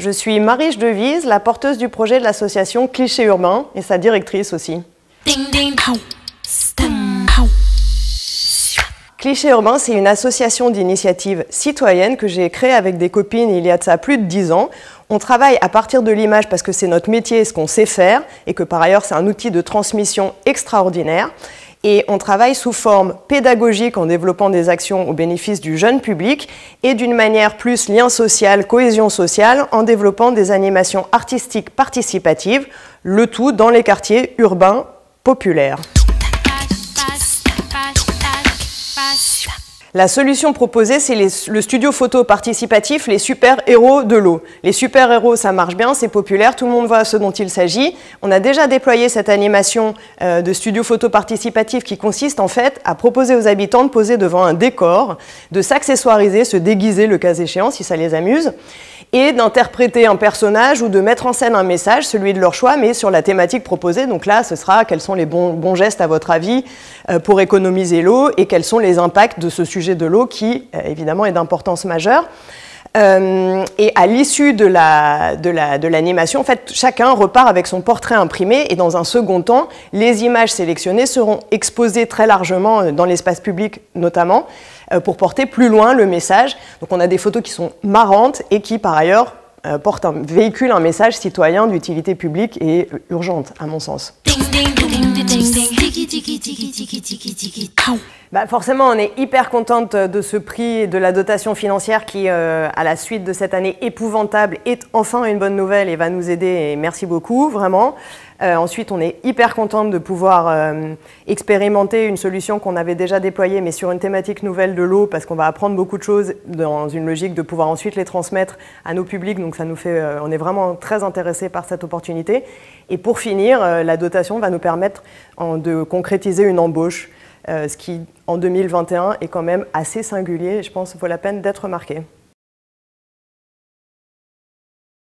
Je suis Marie Devise, la porteuse du projet de l'association Cliché Urbain et sa directrice aussi. Cliché Urbain, c'est une association d'initiatives citoyennes que j'ai créée avec des copines il y a de ça plus de 10 ans. On travaille à partir de l'image parce que c'est notre métier, ce qu'on sait faire, et que par ailleurs c'est un outil de transmission extraordinaire. Et on travaille sous forme pédagogique en développant des actions au bénéfice du jeune public et d'une manière plus lien social, cohésion sociale, en développant des animations artistiques participatives, le tout dans les quartiers urbains populaires. La solution proposée, c'est le studio photo participatif, les super-héros de l'eau. Les super-héros, ça marche bien, c'est populaire, tout le monde voit ce dont il s'agit. On a déjà déployé cette animation de studio photo participatif qui consiste en fait à proposer aux habitants de poser devant un décor, de s'accessoiriser, se déguiser le cas échéant si ça les amuse, et d'interpréter un personnage ou de mettre en scène un message, celui de leur choix, mais sur la thématique proposée. Donc là, ce sera quels sont les bons gestes à votre avis pour économiser l'eau et quels sont les impacts de ce sujet de l'eau qui, évidemment, est d'importance majeure. Et à l'issue de l'animation, en fait, chacun repart avec son portrait imprimé et dans un second temps, les images sélectionnées seront exposées très largement dans l'espace public notamment pour porter plus loin le message. Donc on a des photos qui sont marrantes et qui par ailleurs véhiculent un message citoyen d'utilité publique et urgente à mon sens. Forcément, on est hyper contente de ce prix et de la dotation financière qui, à la suite de cette année épouvantable, est enfin une bonne nouvelle et va nous aider. Et merci beaucoup, vraiment. Ensuite, on est hyper contente de pouvoir expérimenter une solution qu'on avait déjà déployée, mais sur une thématique nouvelle de l'eau, parce qu'on va apprendre beaucoup de choses dans une logique de pouvoir ensuite les transmettre à nos publics. Donc ça nous fait, on est vraiment très intéressés par cette opportunité. Et pour finir, la dotation va nous permettre de concrétiser une embauche, ce qui, en 2021, est quand même assez singulier et je pense qu'il vaut la peine d'être remarqué.